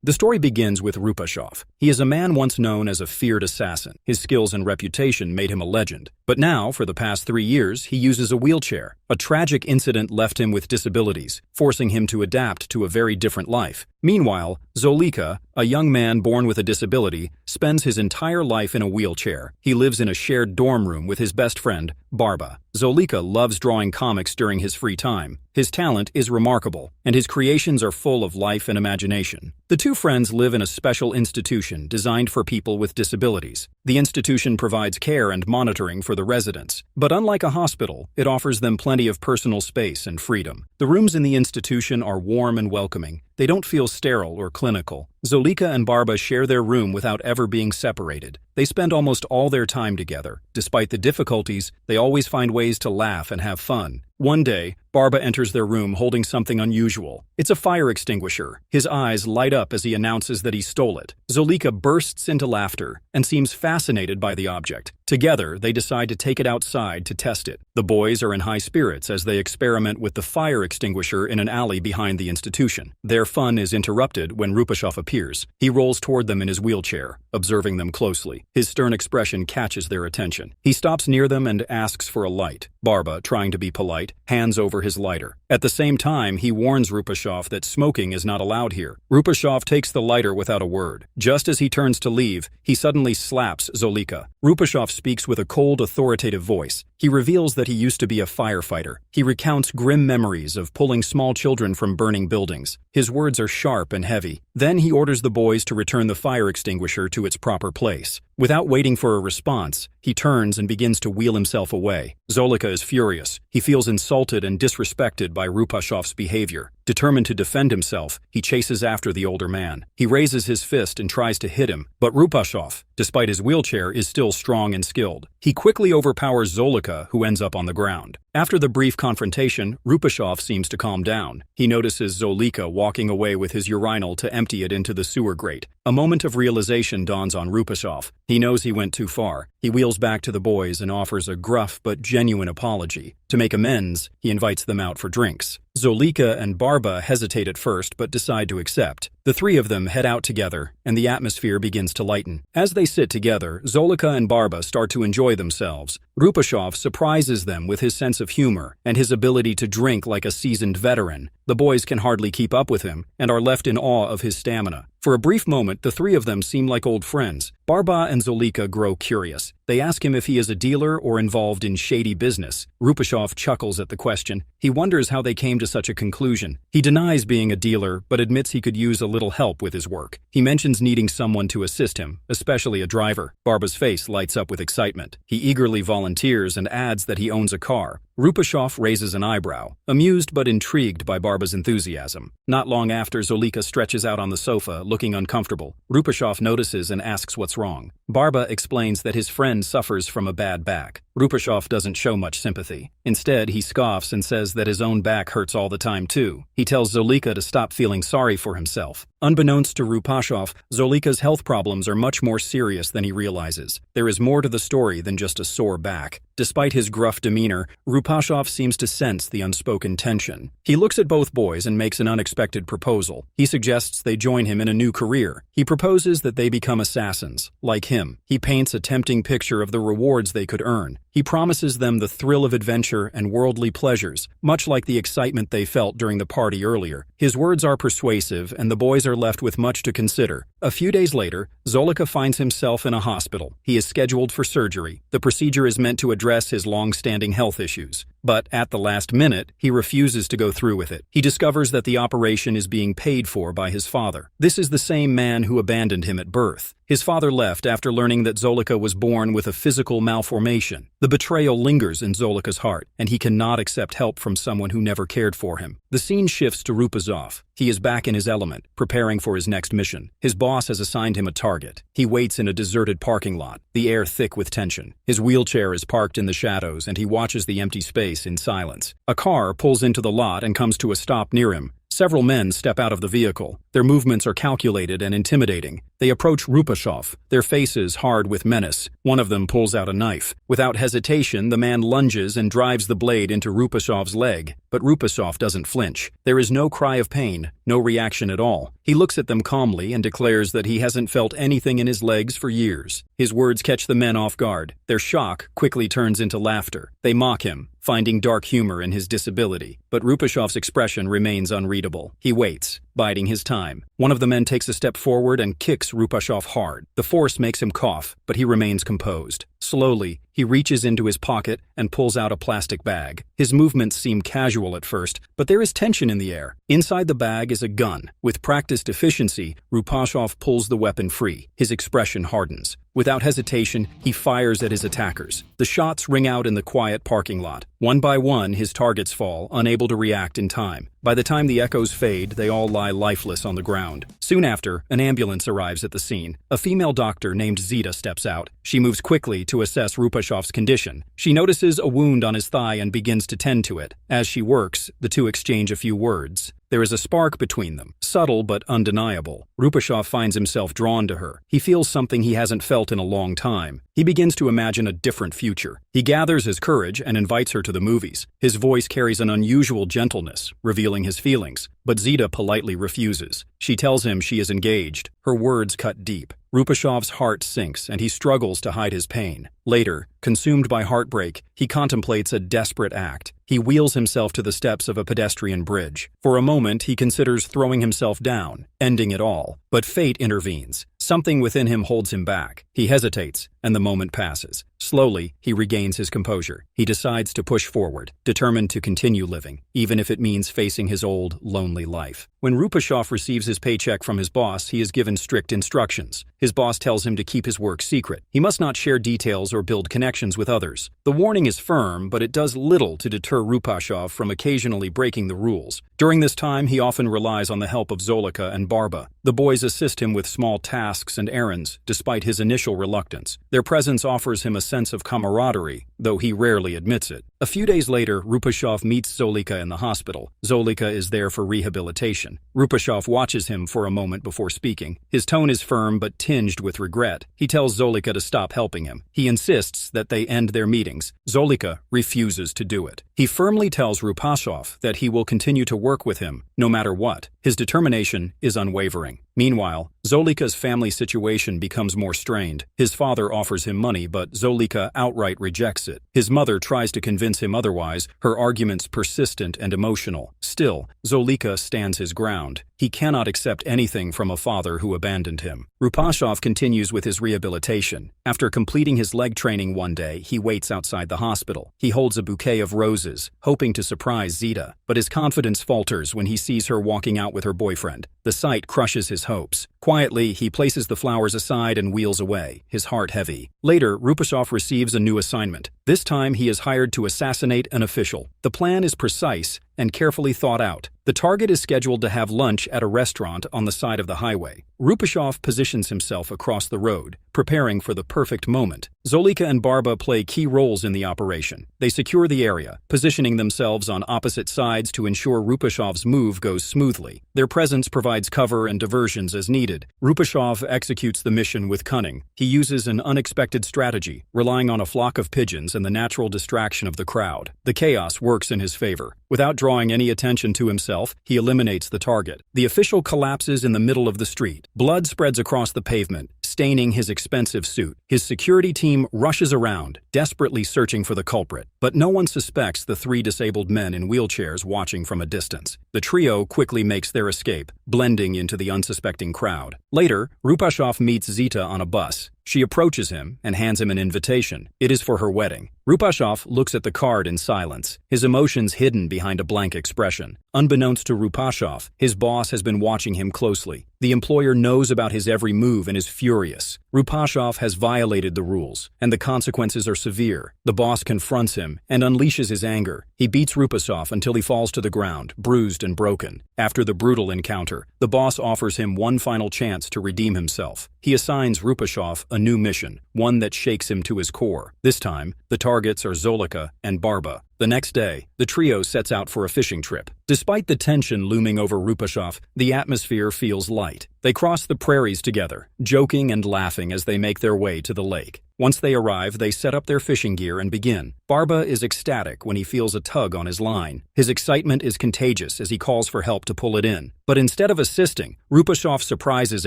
The story begins with Rupashov. He is a man once known as a feared assassin. His skills and reputation made him a legend. But now, for the past 3 years, he uses a wheelchair. A tragic incident left him with disabilities, forcing him to adapt to a very different life. Meanwhile, Zolika, a young man born with a disability, spends his entire life in a wheelchair. He lives in a shared dorm room with his best friend, Barba. Zolika loves drawing comics during his free time. His talent is remarkable, and his creations are full of life and imagination. The two friends live in a special institution designed for people with disabilities. The institution provides care and monitoring for the residents, but unlike a hospital, it offers them plenty of personal space and freedom. The rooms in the institution are warm and welcoming. They don't feel sterile or clinical. Zolika and Barba share their room without ever being separated. They spend almost all their time together. Despite the difficulties, they always find ways to laugh and have fun. One day, Barba enters their room holding something unusual. It's a fire extinguisher. His eyes light up as he announces that he stole it. Zolika bursts into laughter and seems fascinated by the object. Together, they decide to take it outside to test it. The boys are in high spirits as they experiment with the fire extinguisher in an alley behind the institution. Their fun is interrupted when Rupashov appears. He rolls toward them in his wheelchair, observing them closely. His stern expression catches their attention. He stops near them and asks for a light. Barba, trying to be polite, hands over his lighter. At the same time, he warns Rupashov that smoking is not allowed here. Rupashov takes the lighter without a word. Just as he turns to leave, he suddenly slaps Zolika. Rupashov speaks with a cold, authoritative voice. He reveals that he used to be a firefighter. He recounts grim memories of pulling small children from burning buildings. His words are sharp and heavy. Then he orders the boys to return the fire extinguisher to its proper place. Without waiting for a response, he turns and begins to wheel himself away. Zolika is furious. He feels insulted and disrespected by Rupashov's behavior. Determined to defend himself, he chases after the older man. He raises his fist and tries to hit him, but Rupashov, despite his wheelchair, is still strong and skilled. He quickly overpowers Zolika, who ends up on the ground. After the brief confrontation, Rupashov seems to calm down. He notices Zolika walking away with his urinal to empty it into the sewer grate. A moment of realization dawns on Rupashov. He knows he went too far. He wheels back to the boys and offers a gruff but genuine apology. To make amends, he invites them out for drinks. Zolika and Barba hesitate at first but decide to accept. The three of them head out together, and the atmosphere begins to lighten. As they sit together, Zolika and Barba start to enjoy themselves. Rupashov surprises them with his sense of humor and his ability to drink like a seasoned veteran. The boys can hardly keep up with him and are left in awe of his stamina. For a brief moment, the three of them seem like old friends. Barba and Zolika grow curious. They ask him if he is a dealer or involved in shady business. Rupashov chuckles at the question. He wonders how they came to such a conclusion. He denies being a dealer, but admits he could use a little help with his work. He mentions needing someone to assist him, especially a driver. Barba's face lights up with excitement. He eagerly volunteers and adds that he owns a car. Rupashov raises an eyebrow, amused but intrigued by Barba's enthusiasm. Not long after, Zolika stretches out on the sofa, looking uncomfortable. Rupashov notices and asks what's wrong. Barba explains that his friend suffers from a bad back. Rupashov doesn't show much sympathy. Instead, he scoffs and says that his own back hurts all the time too. He tells Zolika to stop feeling sorry for himself. Unbeknownst to Rupashov, Zolika's health problems are much more serious than he realizes. There is more to the story than just a sore back. Despite his gruff demeanor, Rupashov seems to sense the unspoken tension. He looks at both boys and makes an unexpected proposal. He suggests they join him in a new career. He proposes that they become assassins, like him. He paints a tempting picture of the rewards they could earn. He promises them the thrill of adventure and worldly pleasures, much like the excitement they felt during the party earlier. His words are persuasive, and the boys are left with much to consider. A few days later, Zolika finds himself in a hospital. He is scheduled for surgery. The procedure is meant to address his long-standing health issues. But at the last minute, he refuses to go through with it. He discovers that the operation is being paid for by his father. This is the same man who abandoned him at birth. His father left after learning that Zolika was born with a physical malformation. The betrayal lingers in Zolika's heart, and he cannot accept help from someone who never cared for him. The scene shifts to Rupashov. He is back in his element, preparing for his next mission. His boss has assigned him a target. He waits in a deserted parking lot, the air thick with tension. His wheelchair is parked in the shadows, and he watches the empty space in silence. A car pulls into the lot and comes to a stop near him. Several men step out of the vehicle. Their movements are calculated and intimidating. They approach Rupashov, their faces hard with menace. One of them pulls out a knife. Without hesitation, the man lunges and drives the blade into Rupashov's leg, but Rupashov doesn't flinch. There is no cry of pain, no reaction at all. He looks at them calmly and declares that he hasn't felt anything in his legs for years. His words catch the men off guard. Their shock quickly turns into laughter. They mock him, finding dark humor in his disability. But Rupashov's expression remains unreadable. He waits, biding his time. One of the men takes a step forward and kicks Rupashov hard. The force makes him cough, but he remains composed. Slowly, he reaches into his pocket and pulls out a plastic bag. His movements seem casual at first, but there is tension in the air. Inside the bag is a gun. With practiced efficiency, Rupashov pulls the weapon free. His expression hardens. Without hesitation, he fires at his attackers. The shots ring out in the quiet parking lot. One by one, his targets fall, unable to react in time. By the time the echoes fade, they all lie lifeless on the ground. Soon after, an ambulance arrives at the scene. A female doctor named Zita steps out. She moves quickly to assess Rupashov's condition. She notices a wound on his thigh and begins to tend to it. As she works, the two exchange a few words. There is a spark between them, subtle but undeniable. Rupashov finds himself drawn to her. He feels something he hasn't felt in a long time. He begins to imagine a different future. He gathers his courage and invites her to the movies. His voice carries an unusual gentleness, revealing his feelings. But Zita politely refuses. She tells him she is engaged. Her words cut deep. Rupashov's heart sinks and he struggles to hide his pain. Later, consumed by heartbreak, he contemplates a desperate act. He wheels himself to the steps of a pedestrian bridge. For a moment, he considers throwing himself down, ending it all. But fate intervenes. Something within him holds him back. He hesitates, and the moment passes. Slowly, he regains his composure. He decides to push forward, determined to continue living, even if it means facing his old, lonely life. When Rupashov receives his paycheck from his boss, he is given strict instructions. His boss tells him to keep his work secret. He must not share details or build connections with others. The warning is firm, but it does little to deter Rupashov from occasionally breaking the rules. During this time, he often relies on the help of Zolika and Barba. The boys assist him with small tasks and errands, despite his initial reluctance. Their presence offers him a sense of camaraderie, though he rarely admits it. A few days later, Rupashov meets Zolika in the hospital. Zolika is there for rehabilitation. Rupashov watches him for a moment before speaking. His tone is firm but tinged with regret. He tells Zolika to stop helping him. He insists that they end their meetings. Zolika refuses to do it. He firmly tells Rupashov that he will continue to work with him, no matter what. His determination is unwavering. Meanwhile, Zolika's family situation becomes more strained. His father offers him money, but Zolika outright rejects it. His mother tries to convince him otherwise, her arguments persistent and emotional. Still, Zolika stands his ground. He cannot accept anything from a father who abandoned him. Rupashov continues with his rehabilitation. After completing his leg training one day, he waits outside the hospital. He holds a bouquet of roses, hoping to surprise Zita, but his confidence falters when he sees her walking out with her boyfriend. The sight crushes his hopes. Quietly, he places the flowers aside and wheels away, his heart heavy. Later, Rupashov receives a new assignment. This time, he is hired to assassinate an official. The plan is precise and carefully thought out. The target is scheduled to have lunch at a restaurant on the side of the highway. Rupashov positions himself across the road, preparing for the perfect moment. Zolika and Barba play key roles in the operation. They secure the area, positioning themselves on opposite sides to ensure Rupashov's move goes smoothly. Their presence provides cover and diversions as needed. Rupashov executes the mission with cunning. He uses an unexpected strategy, relying on a flock of pigeons and the natural distraction of the crowd. The chaos works in his favor. Without drawing any attention to himself, he eliminates the target. The official collapses in the middle of the street. Blood spreads across the pavement, staining his expensive suit. His security team rushes around, desperately searching for the culprit. But no one suspects the three disabled men in wheelchairs watching from a distance. The trio quickly makes their escape, blending into the unsuspecting crowd. Later, Rupashov meets Zita on a bus. She approaches him and hands him an invitation. It is for her wedding. Rupashov looks at the card in silence, his emotions hidden behind a blank expression. Unbeknownst to Rupashov, his boss has been watching him closely. The employer knows about his every move and is furious. Rupashov has violated the rules, and the consequences are severe. The boss confronts him and unleashes his anger. He beats Rupasov until he falls to the ground, bruised and broken. After the brutal encounter, the boss offers him one final chance to redeem himself. He assigns Rupasov a new mission, one that shakes him to his core. This time, the targets are Zolika and Barba. The next day, the trio sets out for a fishing trip. Despite the tension looming over Rupasov, the atmosphere feels light. They cross the prairies together, joking and laughing as they make their way to the lake. Once they arrive, they set up their fishing gear and begin. Barba is ecstatic when he feels a tug on his line. His excitement is contagious as he calls for help to pull it in. But instead of assisting, Rupasov surprises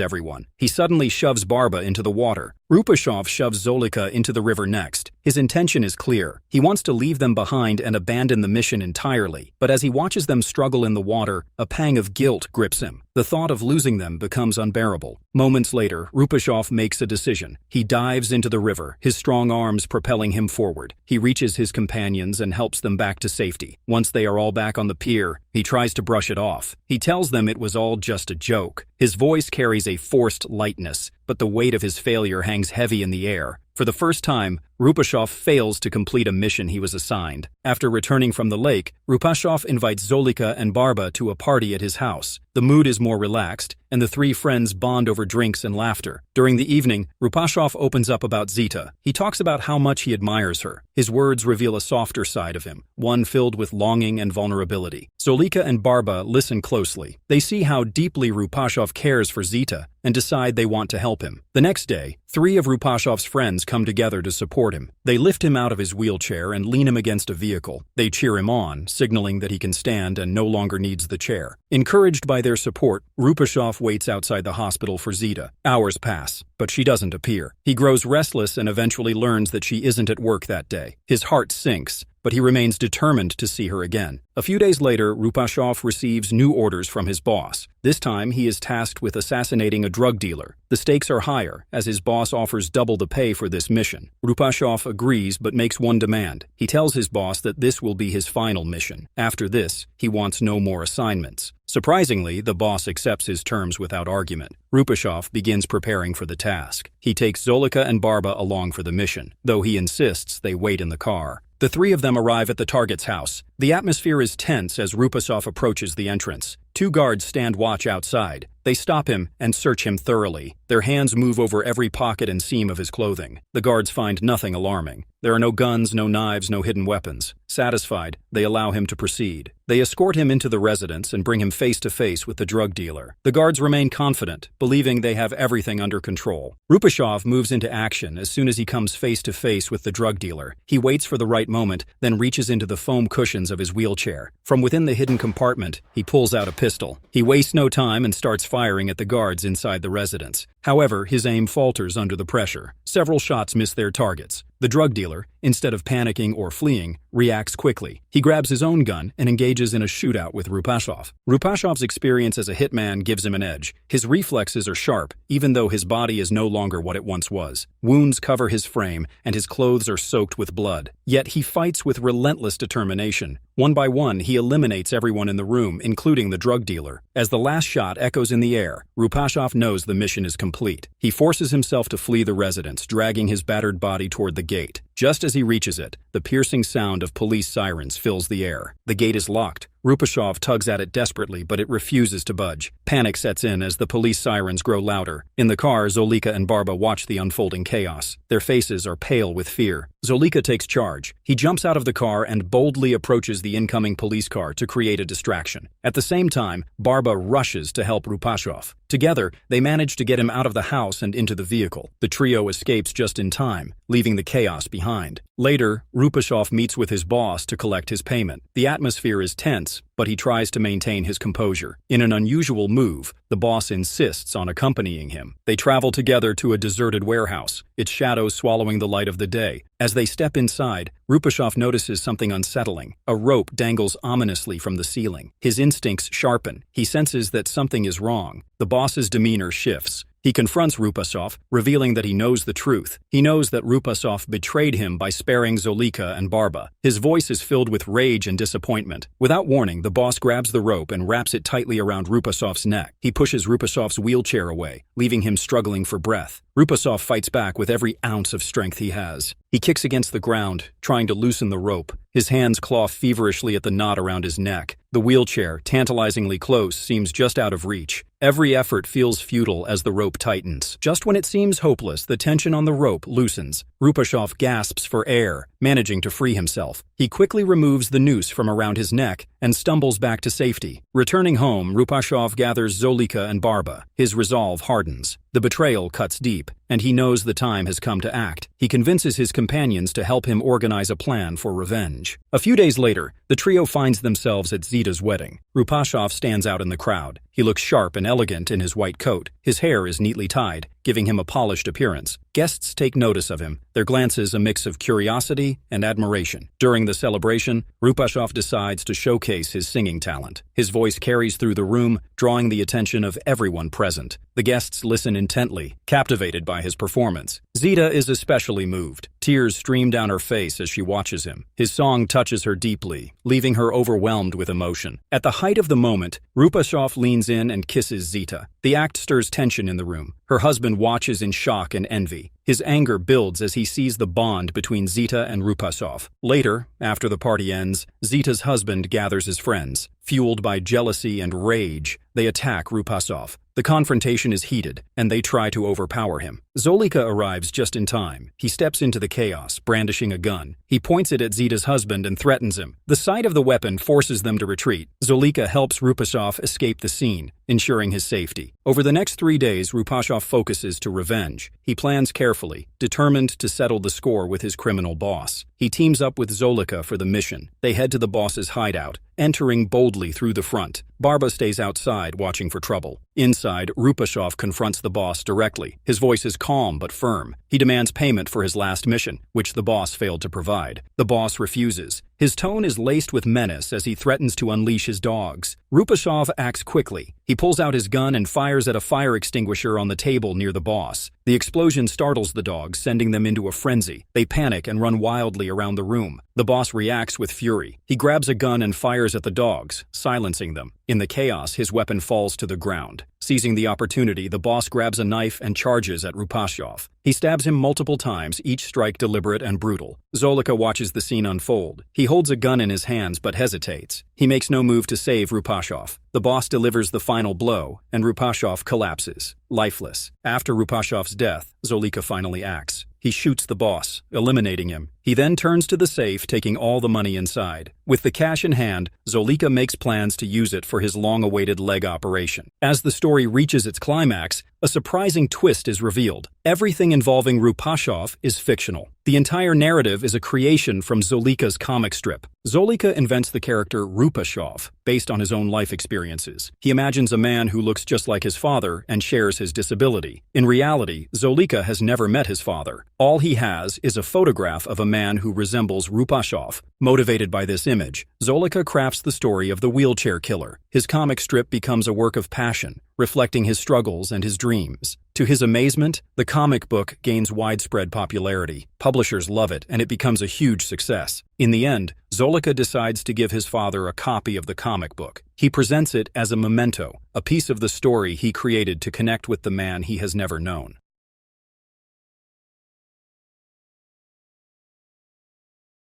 everyone. He suddenly shoves Barba into the water. Rupasov shoves Zolika into the river next. His intention is clear. He wants to leave them behind and abandon the mission entirely. But as he watches them struggle in the water, a pang of guilt grips him. The thought of losing them becomes unbearable. Moments later, Rupasov makes a decision. He dives into the river, his strong arms propelling him forward. He reaches his companions and helps them back to safety. Once they are all back on the pier, he tries to brush it off. He tells them it was all just a joke. His voice carries a forced lightness, but the weight of his failure hangs heavy in the air. For the first time, Rupasov fails to complete a mission he was assigned. After returning from the lake, Rupasov invites Zolika and Barba to a party at his house. The mood is more relaxed, and the three friends bond over drinks and laughter. During the evening, Rupasov opens up about Zita. He talks about how much he admires her. His words reveal a softer side of him, one filled with longing and vulnerability. Zolika and Barba listen closely. They see how deeply Rupasov cares for Zita and decide they want to help him. The next day, three of Rupasov's friends come together to support him. They lift him out of his wheelchair and lean him against a vehicle. They cheer him on, signaling that he can stand and no longer needs the chair. Encouraged by their support, Rupasov waits outside the hospital for Zita. Hours pass, but she doesn't appear. He grows restless and eventually learns that she isn't at work that day. His heart sinks, but he remains determined to see her again. A few days later, Rupasov receives new orders from his boss. This time, he is tasked with assassinating a drug dealer. The stakes are higher, as his boss offers double the pay for this mission. Rupasov agrees but makes one demand. He tells his boss that this will be his final mission. After this, he wants no more assignments. Surprisingly, the boss accepts his terms without argument. Rupasov begins preparing for the task. He takes Zolika and Barba along for the mission, though he insists they wait in the car. The three of them arrive at the target's house. The atmosphere is tense as Rupasov approaches the entrance. Two guards stand watch outside. They stop him and search him thoroughly. Their hands move over every pocket and seam of his clothing. The guards find nothing alarming. There are no guns, no knives, no hidden weapons. Satisfied, they allow him to proceed. They escort him into the residence and bring him face to face with the drug dealer. The guards remain confident, believing they have everything under control. Rupasov moves into action as soon as he comes face to face with the drug dealer. He waits for the right moment, then reaches into the foam cushions of his wheelchair. From within the hidden compartment, he pulls out a pistol. He wastes no time and starts firing at the guards inside the residence. However, his aim falters under the pressure. Several shots miss their targets. The drug dealer, instead of panicking or fleeing, reacts quickly. He grabs his own gun and engages in a shootout with Rupasov. Rupasov's experience as a hitman gives him an edge. His reflexes are sharp, even though his body is no longer what it once was. Wounds cover his frame, and his clothes are soaked with blood. Yet he fights with relentless determination. One by one, he eliminates everyone in the room, including the drug dealer. As the last shot echoes in the air, Rupasov knows the mission is complete. He forces himself to flee the residence, dragging his battered body toward the gate. Just as he reaches it, the piercing sound of police sirens fills the air. The gate is locked. Rupasov tugs at it desperately, but it refuses to budge. Panic sets in as the police sirens grow louder. In the car, Zolika and Barba watch the unfolding chaos. Their faces are pale with fear. Zolika takes charge. He jumps out of the car and boldly approaches the incoming police car to create a distraction. At the same time, Barba rushes to help Rupasov. Together, they manage to get him out of the house and into the vehicle. The trio escapes just in time, leaving the chaos behind. Later, Rupasov meets with his boss to collect his payment. The atmosphere is tense, but he tries to maintain his composure. In an unusual move, the boss insists on accompanying him. They travel together to a deserted warehouse, its shadows swallowing the light of the day. As they step inside, Rupasov notices something unsettling. A rope dangles ominously from the ceiling. His instincts sharpen. He senses that something is wrong. The boss's demeanor shifts. He confronts Rupasov, revealing that he knows the truth. He knows that Rupasov betrayed him by sparing Zolika and Barba. His voice is filled with rage and disappointment. Without warning, the boss grabs the rope and wraps it tightly around Rupasov's neck. He pushes Rupasov's wheelchair away, leaving him struggling for breath. Rupasov fights back with every ounce of strength he has. He kicks against the ground, trying to loosen the rope. His hands claw feverishly at the knot around his neck. The wheelchair, tantalizingly close, seems just out of reach. Every effort feels futile as the rope tightens. Just when it seems hopeless, the tension on the rope loosens. Rupasov gasps for air, managing to free himself. He quickly removes the noose from around his neck and stumbles back to safety. Returning home, Rupasov gathers Zolika and Barba. His resolve hardens. The betrayal cuts deep, and he knows the time has come to act. He convinces his companions to help him organize a plan for revenge. A few days later, the trio finds themselves at Zita's wedding. Rupasov stands out in the crowd. He looks sharp and elegant in his white coat. His hair is neatly tied, giving him a polished appearance. Guests take notice of him, their glances a mix of curiosity and admiration. During the celebration, Rupasov decides to showcase his singing talent. His voice carries through the room, drawing the attention of everyone present. The guests listen intently, captivated by his performance. Zita is especially moved. Tears stream down her face as she watches him. His song touches her deeply, leaving her overwhelmed with emotion. At the height of the moment, Rupasov leans in and kisses Zita. The act stirs tension in the room. Her husband watches in shock and envy. His anger builds as he sees the bond between Zita and Rupasov. Later, after the party ends, Zita's husband gathers his friends. Fueled by jealousy and rage, they attack Rupasov. The confrontation is heated, and they try to overpower him. Zolika arrives just in time. He steps into the chaos, brandishing a gun. He points it at Zita's husband and threatens him. The sight of the weapon forces them to retreat. Zolika helps Rupasov escape the scene, ensuring his safety. Over the next 3 days, Rupasov focuses to revenge. He plans carefully, determined to settle the score with his criminal boss. He teams up with Zolika for the mission. They head to the boss's hideout, entering boldly through the front. Barba stays outside, watching for trouble. Inside, Rupasov confronts the boss directly. His voice is calm but firm. He demands payment for his last mission, which the boss failed to provide. The boss refuses. His tone is laced with menace as he threatens to unleash his dogs. Rupasov acts quickly. He pulls out his gun and fires at a fire extinguisher on the table near the boss. The explosion startles the dogs, sending them into a frenzy. They panic and run wildly around the room. The boss reacts with fury. He grabs a gun and fires at the dogs, silencing them. In the chaos, his weapon falls to the ground. Seizing the opportunity, the boss grabs a knife and charges at Rupasov. He stabs him multiple times, each strike deliberate and brutal. Zolika watches the scene unfold. He holds a gun in his hands but hesitates. He makes no move to save Rupasov. The boss delivers the final blow, and Rupasov collapses, lifeless. After Rupasov's death, Zolika finally acts. He shoots the boss, eliminating him. He then turns to the safe, taking all the money inside. With the cash in hand, Zolika makes plans to use it for his long-awaited leg operation. As the story reaches its climax, a surprising twist is revealed. Everything involving Rupasov is fictional. The entire narrative is a creation from Zolika's comic strip. Zolika invents the character Rupasov based on his own life experiences. He imagines a man who looks just like his father and shares his disability. In reality, Zolika has never met his father. All he has is a photograph of a man who resembles Rupasov. Motivated by this image, Zolika crafts the story of the wheelchair killer. His comic strip becomes a work of passion, reflecting his struggles and his dreams. To his amazement, the comic book gains widespread popularity. Publishers love it, and it becomes a huge success. In the end, Zolika decides to give his father a copy of the comic book. He presents it as a memento, a piece of the story he created to connect with the man he has never known.